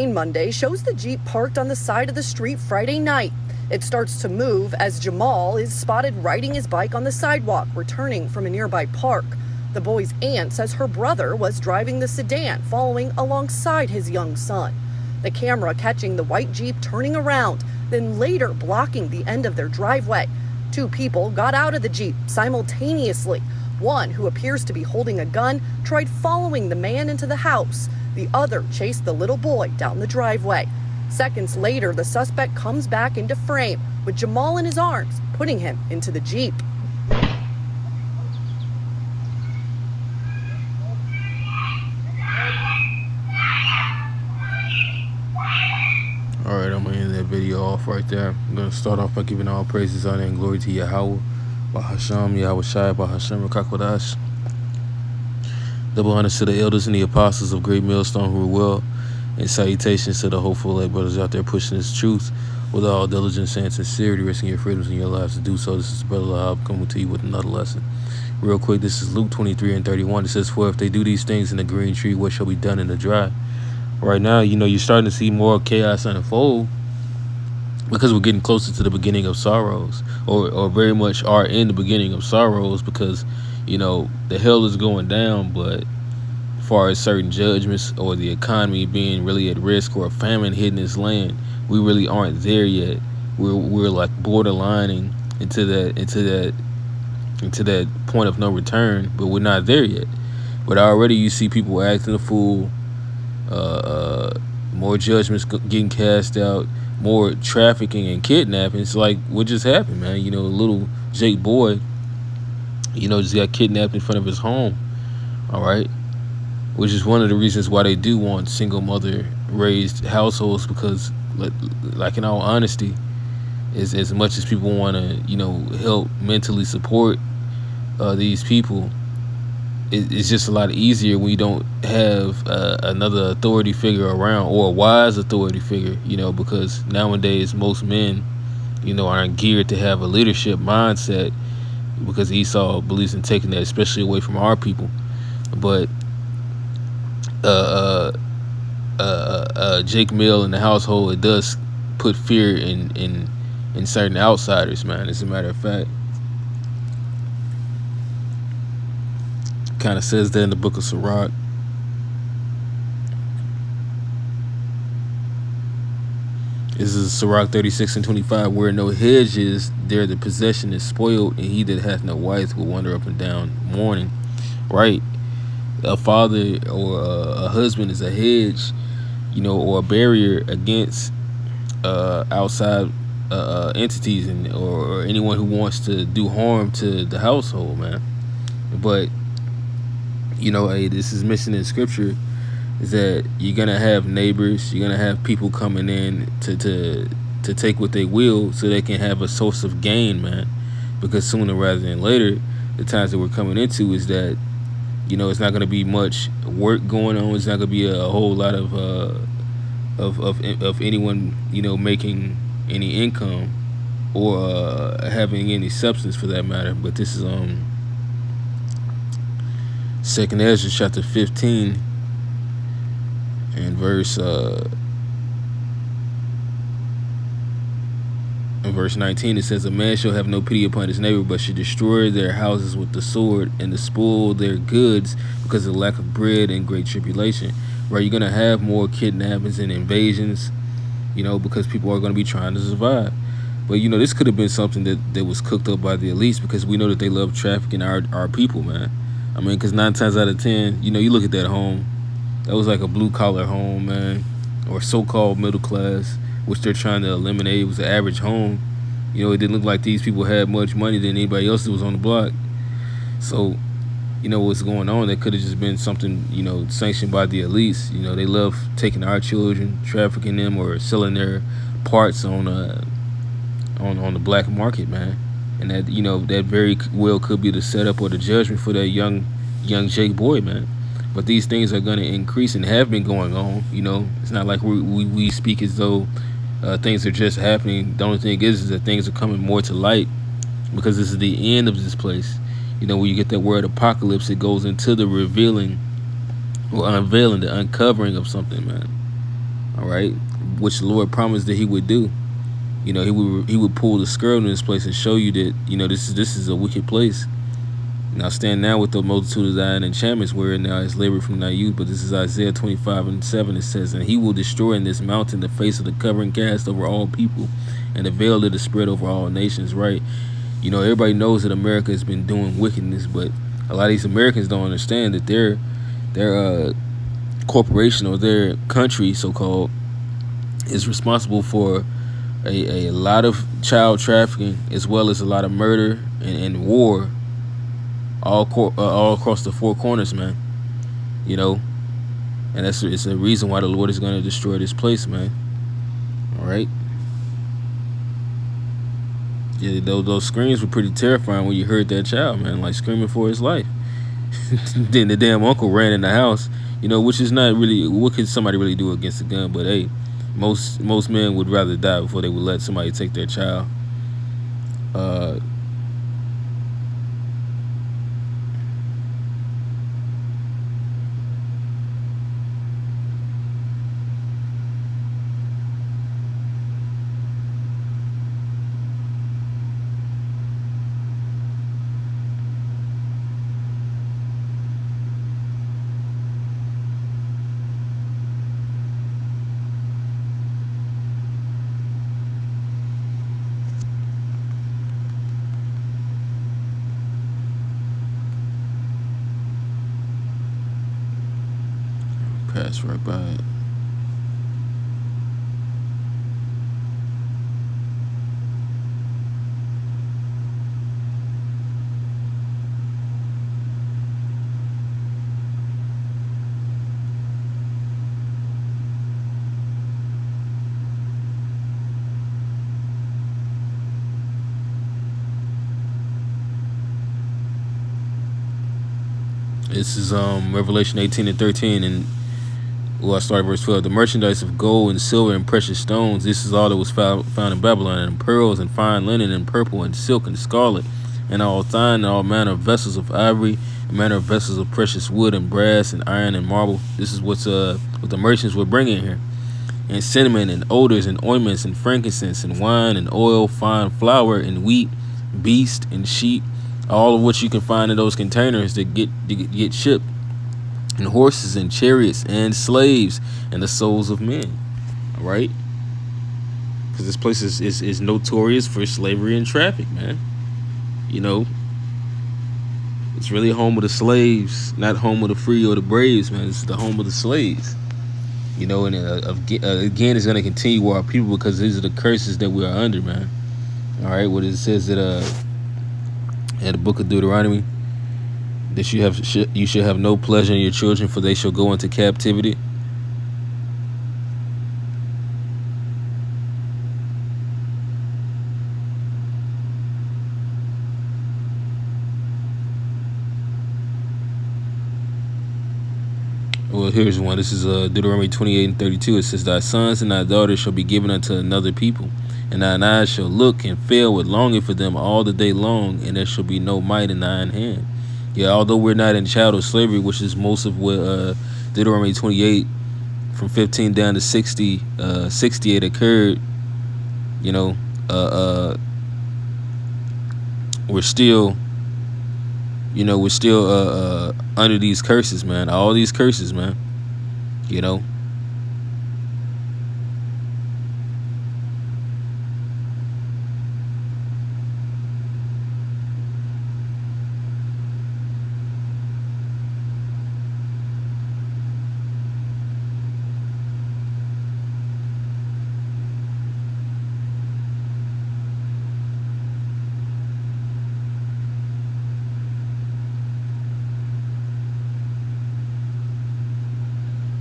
Monday shows the Jeep parked on the side of the street Friday night. It starts to move as Jamal is spotted riding his bike on the sidewalk, returning from a nearby park. The boy's aunt says her brother was driving the sedan, following alongside his young son. The camera catching the white Jeep turning around, then later blocking the end of their driveway. Two people got out of the Jeep simultaneously. One, who appears to be holding a gun, tried following the man into the house. The other chased the little boy down the driveway. Seconds later, the suspect comes back into frame with Jamal in his arms, putting him into the Jeep. Alright, I'm going to end that video off right there. I'm going to start off by giving all praises, honor, and glory to Yahweh, Bahasham, Yahweh Shai, Bahasham, Rakakwadash. Double honors to the elders and the apostles of Great Millstone who are well, and salutations to the hopeful lay brothers out there pushing this truth with all diligence and sincerity, risking your freedoms and your lives to do so. This is Brother Lahab coming to you with another lesson. Real quick, this is Luke 23:31. It says, "For if they do these things in the green tree, what shall be done in the dry?" Right now, you're starting to see more chaos unfold because we're getting closer to the beginning of sorrows, or very much are in the beginning of sorrows, because, the hell is going down, but as far as certain judgments or the economy being really at risk or a famine hitting this land, we really aren't there yet. We're like borderlining into that point of no return, but we're not there yet. But already you see people acting a fool. More judgments getting cast out, more trafficking and kidnapping. It's like what just happened, man. Little Jake boy, just got kidnapped in front of his home. All right, which is one of the reasons why they do want single mother raised households, because, like in all honesty, as much as people want to help mentally support these people, it's just a lot easier when you don't have another authority figure around, or a wise authority figure, because nowadays most men, aren't geared to have a leadership mindset, because Esau believes in taking that, especially away from our people. But Jake Mill in the household, it does put fear in certain outsiders, man. As a matter of fact, kind of says that in the book of Sirach. This is Sirach 36:25. "Where no hedge is, there the possession is spoiled, and he that hath no wife will wander up and down mourning." Right? A father or a husband is a hedge, or a barrier against outside entities or anyone who wants to do harm to the household, man. But this is mentioned in scripture, is that you're gonna have neighbors, you're gonna have people coming in to take what they will, so they can have a source of gain, man. Because sooner rather than later, the times that we're coming into is that it's not gonna be much work going on. It's not gonna be a whole lot of anyone making any income or having any substance for that matter. But this is 2nd Ezra chapter 15 and verse 19. It says, "A man shall have no pity upon his neighbor, but should destroy their houses with the sword, and to spoil their goods because of the lack of bread and great tribulation." Right? You're gonna have more kidnappings and invasions, because people are gonna be trying to survive. But this could have been something that was cooked up by the elites, because we know that they love trafficking our people, man. I mean, because 9 times out of 10, you look at that home, that was like a blue-collar home, man, or so-called middle class, which they're trying to eliminate. It was an average home. It didn't look like these people had much money than anybody else that was on the block. So, what's going on, that could have just been something, sanctioned by the elites. They love taking our children, trafficking them, or selling their parts on the black market, man. And that, that very well could be the setup or the judgment for that young Jake boy, man. But these things are going to increase and have been going on. It's not like we speak as though things are just happening. The only thing is that things are coming more to light, because this is the end of this place. When you get that word apocalypse, it goes into the revealing or unveiling, the uncovering of something, man. All right, which the Lord promised that He would do. He would pull the skirt in this place and show you that this is a wicked place. Now stand now with the multitude of thine enchantments, wherein now is labored from thy youth. But this is Isaiah 25:7. It says, and he will destroy in this mountain the face of the covering cast over all people, and the veil that is spread over all nations. Right? Everybody knows that America has been doing wickedness, but a lot of these Americans don't understand that their corporation, or their country, so called, is responsible for a lot of child trafficking, as well as a lot of murder and war, all across the four corners, man. And it's a reason why the Lord is going to destroy this place, man. All right. Yeah, those screams were pretty terrifying when you heard that child, man, like screaming for his life. Then the damn uncle ran in the house, which is not really, what could somebody really do against a gun? But hey, most men would rather die before they would let somebody take their child. Pass right by it. This is Revelation 18:13, and I started verse 12. The merchandise of gold and silver and precious stones, this is all that was found in Babylon, and pearls and fine linen and purple and silk and scarlet, and all thine, and all manner of vessels of ivory, and manner of vessels of precious wood and brass and iron and marble. This is what the merchants were bringing here. And cinnamon and odors and ointments and frankincense and wine and oil, fine flour and wheat, beast and sheep, all of which you can find in those containers that get shipped, and horses and chariots and slaves and the souls of men. All right, because this place is notorious for slavery and traffic, man. It's really home of the slaves, not home of the free or the braves, man. This is the home of the slaves. And again, it's going to continue with our people, because these are the curses that we are under, man. All right, what it says that in the book of Deuteronomy, that you should have no pleasure in your children, for they shall go into captivity. Well, here's one. This is Deuteronomy 28:32. It says, thy sons and thy daughters shall be given unto another people, and thine eyes shall look and fail with longing for them all the day long, and there shall be no might in thine hand. Yeah, although we're not in chattel slavery, which is most of what Deuteronomy 28 from 15 down to 68 occurred, we're still under these curses, man. All these curses, man.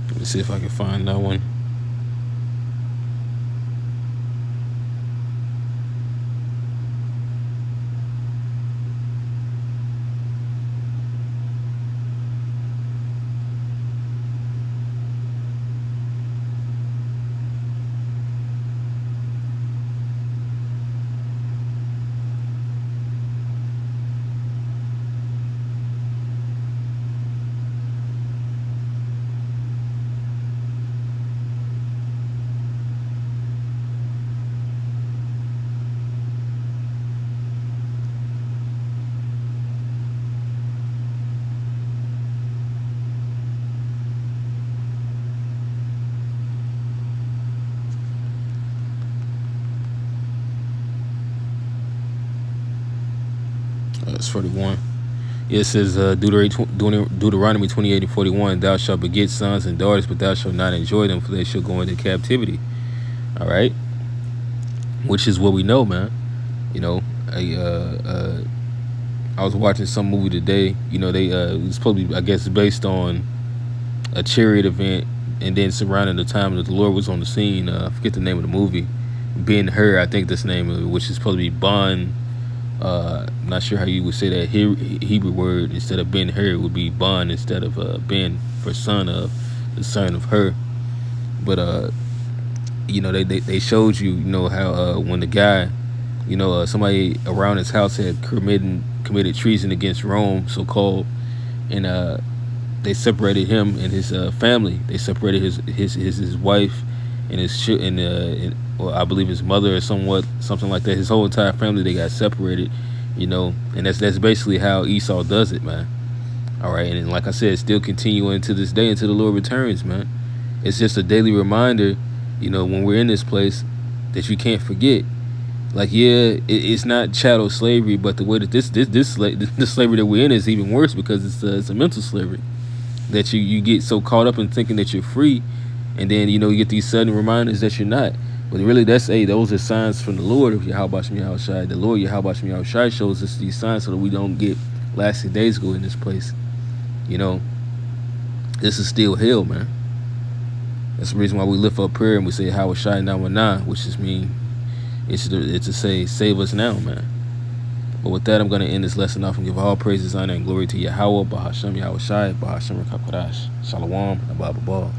Let me see if I can find that one. It's 41. It says Deuteronomy 28:41. Thou shalt beget sons and daughters, but thou shalt not enjoy them, for they shall go into captivity. All right, which is what we know, man. You know, I was watching some movie today. You know, it was probably, I guess, based on a chariot event, and then surrounding the time that the Lord was on the scene. I forget the name of the movie. Ben Hur, I think that's the name of it, which is supposed to be Bon. I'm not sure how you would say that Hebrew word. Instead of Ben Hur, it would be Bon instead of Ben, for son of, the son of Hur. But you know, they showed you, you know, how when the guy, you know, somebody around his house had committed treason against Rome, so called, and they separated him and his family. They separated his wife and well, I believe his mother or something like that. His whole entire family, they got separated, you know, and that's basically how Esau does it, man. All right, and like I said, still continuing to this day until the Lord returns, man. It's just a daily reminder, you know, when we're in this place, that you can't forget. Like, yeah, it's not chattel slavery, but the way that this slavery that we're in is even worse, because it's a mental slavery, that you get so caught up in thinking that you're free, and then, you know, you get these sudden reminders that you're not. But really, those are signs from the Lord of Yahweh Shem Yahushai. The Lord Yahweh Shem Yahushai shows us these signs so that we don't get lasting days go in this place. You know, this is still hell, man. That's the reason why we lift up prayer and we say Yahushai Nawanah, which just mean it's to say, save us now, man. But with that, I'm going to end this lesson off and give all praises, honor, and glory to Yahweh, Bahashem Yahushai, Bahashem Rakakadash, Shalom, and Abba.